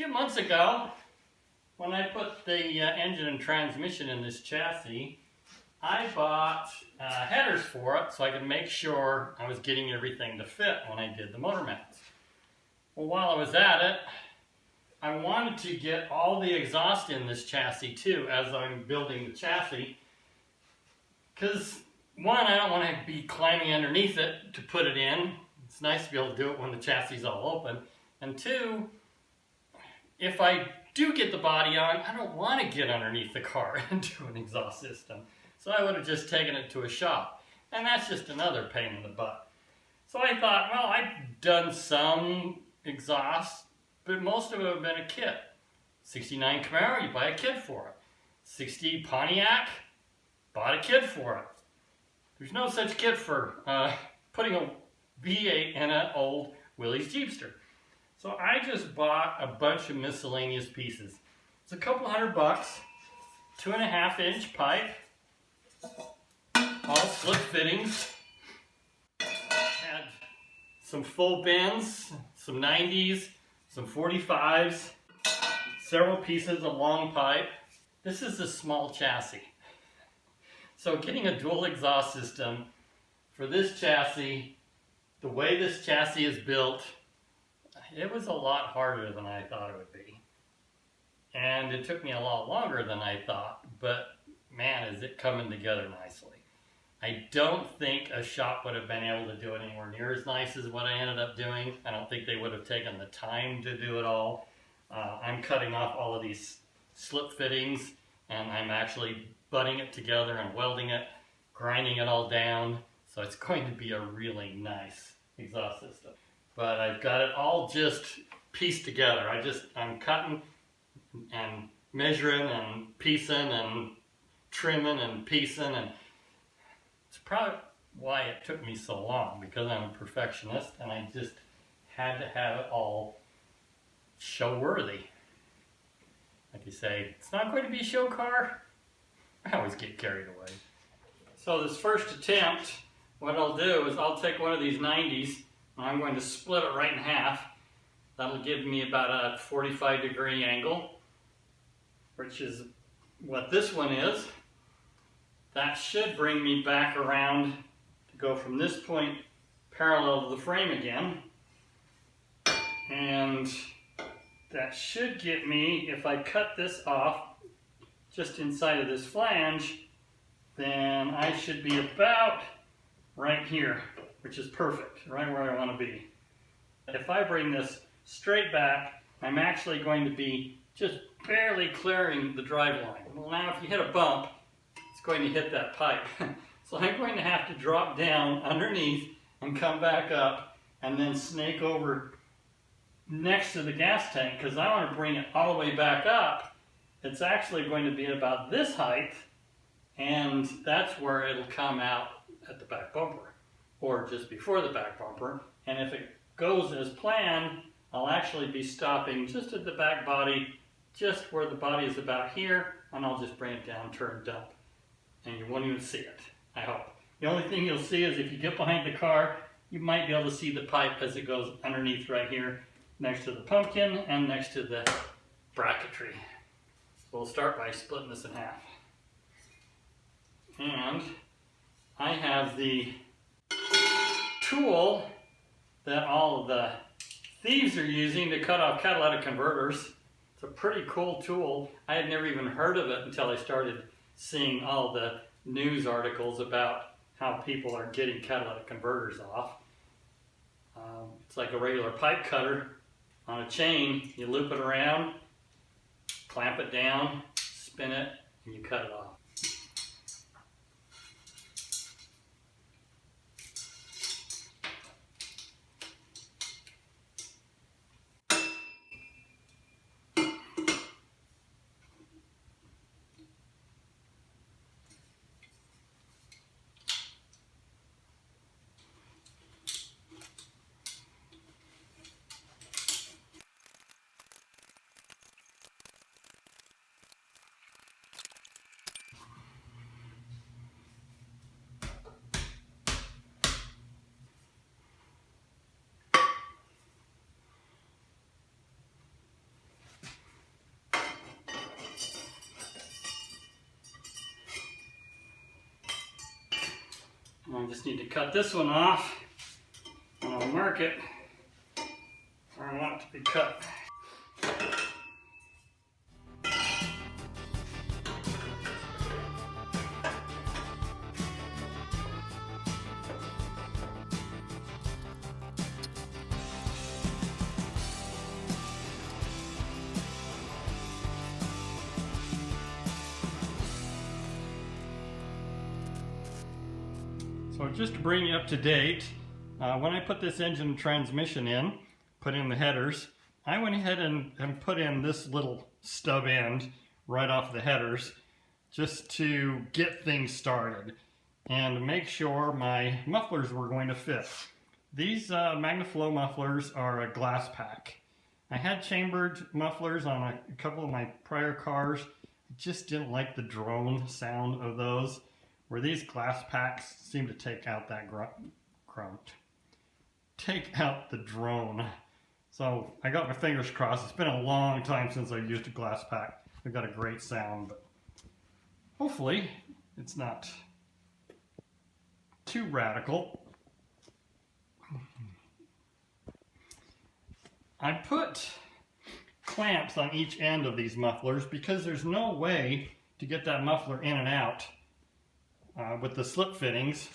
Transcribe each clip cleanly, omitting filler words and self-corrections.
few months ago, when I put the engine and transmission in this chassis, I bought headers for it so I could make sure I was getting everything to fit when I did the motor mounts. Well, while I was at it, I wanted to get all the exhaust in this chassis too as I'm building the chassis, because one, I don't want to be climbing underneath it to put it in. It's nice to be able to do it when the chassis is all open. And two, if I do get the body on, I don't want to get underneath the car and do an exhaust system. So I would have just taken it to a shop. And that's just another pain in the butt. So I thought, well, I've done some exhaust, but most of it have been a kit. 69 Camaro, you buy a kit for it. 60 Pontiac, bought a kit for it. There's no such kit for putting a V8 in an old Willys Jeepster. So I just bought a bunch of miscellaneous pieces. It's a couple $100, 2.5-inch pipe, all slip fittings, had some full bends, some 90s, some 45s, several pieces of long pipe. This is a small chassis. So getting a dual exhaust system for this chassis, the way this chassis is built, it was a lot harder than I thought it would be. And it took me a lot longer than I thought, but man, is it coming together nicely. I don't think a shop would have been able to do it anywhere near as nice as what I ended up doing. I don't think they would have taken the time to do it all. I'm cutting off all of these slip fittings, and I'm actually butting it together and welding it, grinding it all down. So it's going to be a really nice exhaust system. But I've got it all just pieced together. I'm cutting and measuring and piecing and trimming and piecing, and it's probably why it took me so long, because I'm a perfectionist and I just had to have it all show worthy. Like you say, it's not going to be a show car. I always get carried away. So this first attempt, what I'll do is I'll take one of these 90s and I'm going to split it right in half. That'll give me about a 45-degree angle, which is what this one is. That should bring me back around to go from this point parallel to the frame again. And that should get me, if I cut this off just inside of this flange, then I should be about right here, which is perfect, right where I want to be. If I bring this straight back, I'm actually going to be just barely clearing the drive line. Well, now if you hit a bump, it's going to hit that pipe. So I'm going to have to drop down underneath and come back up and then snake over next to the gas tank, because I want to bring it all the way back up. It's actually going to be about this height, and that's where it'll come out at the back bumper, or just before the back bumper. And if it goes as planned, I'll actually be stopping just at the back body, just where the body is about here, and I'll just bring it down, turn, dump. And you won't even see it, I hope. The only thing you'll see is if you get behind the car, you might be able to see the pipe as it goes underneath right here, next to the pumpkin and next to the bracketry. So we'll start by splitting this in half. And I have the tool that all of the thieves are using to cut off catalytic converters. It's a pretty cool tool. I had never even heard of it until I started seeing all the news articles about how people are getting catalytic converters off. It's like a regular pipe cutter on a chain. You loop it around, clamp it down, spin it, and you cut it off. I just need to cut this one off, and I'll mark it where I want it to be cut. So just to bring you up to date, when I put this engine transmission in, put in the headers, I went ahead and put in this little stub end right off the headers just to get things started and make sure my mufflers were going to fit. These MagnaFlow mufflers are a glass pack. I had chambered mufflers on a couple of my prior cars. I just didn't like the drone sound of those, where these glass packs seem to take out that take out the drone. So I got my fingers crossed. It's been a long time since I've used a glass pack. They've got a great sound, but hopefully it's not too radical. I put clamps on each end of these mufflers because there's no way to get that muffler in and out with the slip fittings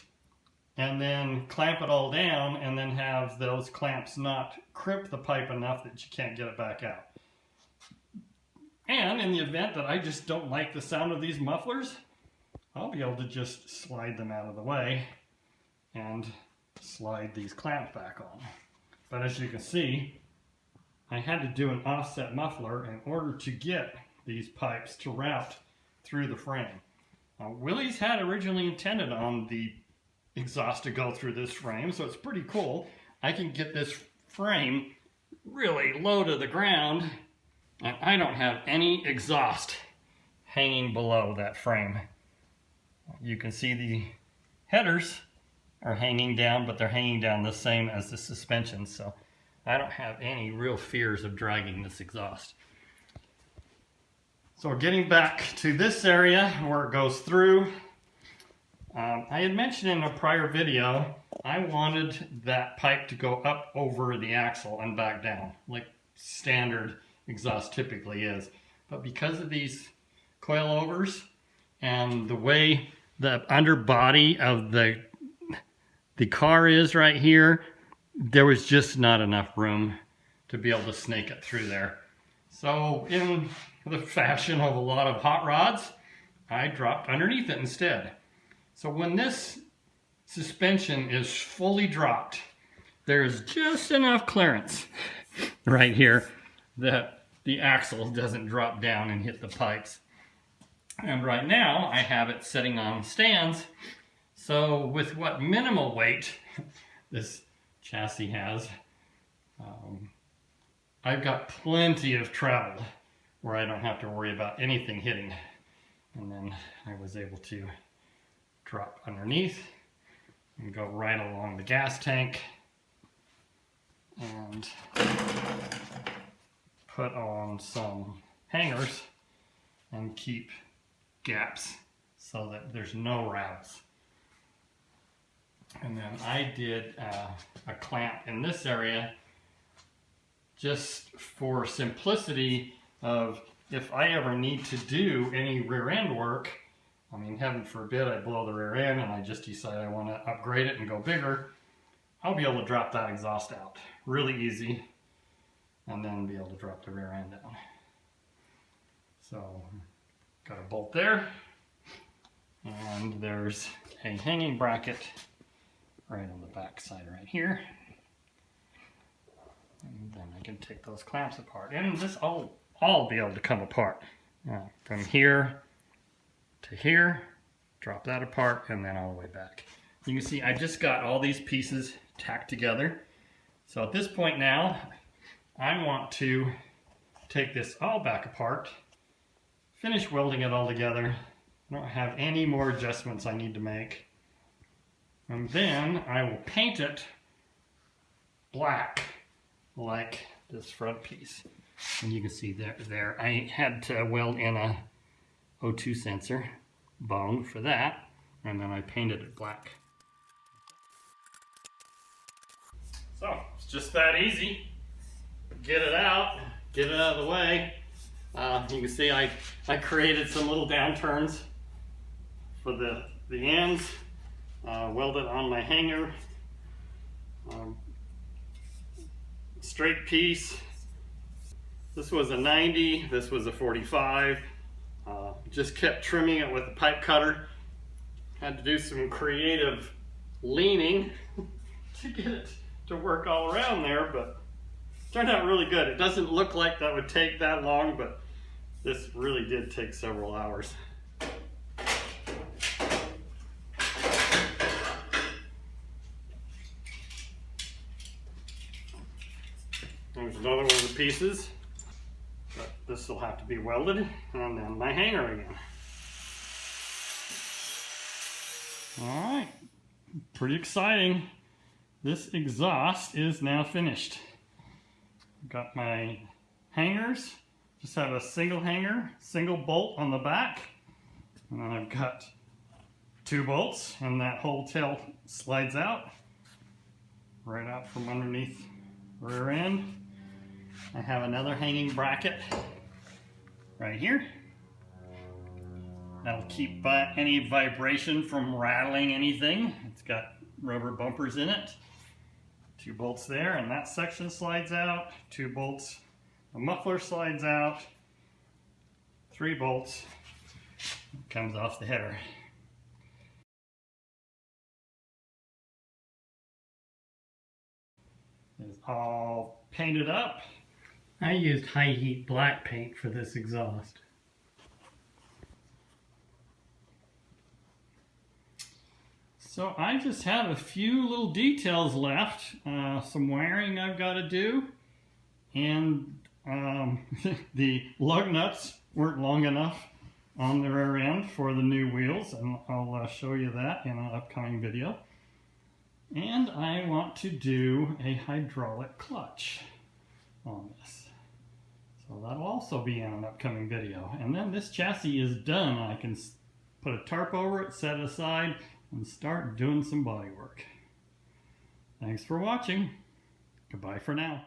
and then clamp it all down and then have those clamps not crimp the pipe enough that you can't get it back out. And in the event that I just don't like the sound of these mufflers, I'll be able to just slide them out of the way and slide these clamps back on. But as you can see, I had to do an offset muffler in order to get these pipes to route through the frame. Willys had originally intended on the exhaust to go through this frame, so it's pretty cool. I can get this frame really low to the ground, and I don't have any exhaust hanging below that frame. You can see the headers are hanging down, but they're hanging down the same as the suspension, so I don't have any real fears of dragging this exhaust. So getting back to this area where it goes through, I had mentioned in a prior video, I wanted that pipe to go up over the axle and back down, like standard exhaust typically is. But because of these coilovers and the way the underbody of the car is right here, there was just not enough room to be able to snake it through there. So in the fashion of a lot of hot rods, I dropped underneath it instead. So when this suspension is fully dropped, there's just enough clearance right here that the axle doesn't drop down and hit the pipes. And right now I have it sitting on stands, so with what minimal weight this chassis has, I've got plenty of travel where I don't have to worry about anything hitting. And then I was able to drop underneath and go right along the gas tank and put on some hangers and keep gaps so that there's no rattles. And then I did a clamp in this area just for simplicity of if I ever need to do any rear end work. I mean, heaven forbid I blow the rear end and I just decide I want to upgrade it and go bigger, I'll be able to drop that exhaust out really easy and then be able to drop the rear end down. So, got a bolt there, and there's a hanging bracket right on the back side right here. And then I can take those clamps apart, and this all be able to come apart. From here to here, drop that apart, and then all the way back. You can see I just got all these pieces tacked together. So at this point now, I want to take this all back apart, finish welding it all together. I don't have any more adjustments I need to make. And then I will paint it black, like this front piece. And you can see there I had to weld in a O2 sensor bone for that, and then I painted it black. So it's just that easy. Get it out of the way. You can see I created some little downturns for the ends, welded on my hanger, straight piece. This was a 90, this was a 45. Just kept trimming it with a pipe cutter. Had to do some creative leaning to get it to work all around there, but turned out really good. It doesn't look like that would take that long, but this really did take several hours. There's another one of the pieces, but this will have to be welded, and then my hanger again. All right, pretty exciting. This exhaust is now finished. Got my hangers, just have a single hanger, single bolt on the back, and then I've got 2 bolts, and that whole tail slides out, right out from underneath rear end. I have another hanging bracket right here. That'll keep any vibration from rattling anything. It's got rubber bumpers in it. 2 bolts there, and that section slides out. 2 bolts, the muffler slides out. 3 bolts, comes off the header. It's all painted up. I used high heat black paint for this exhaust. So I just have a few little details left, some wiring I've got to do, and the lug nuts weren't long enough on the rear end for the new wheels, and I'll show you that in an upcoming video. And I want to do a hydraulic clutch on this. So that'll also be in an upcoming video. And then this chassis is done. I can put a tarp over it, set it aside, and start doing some body work. Thanks for watching. Goodbye for now.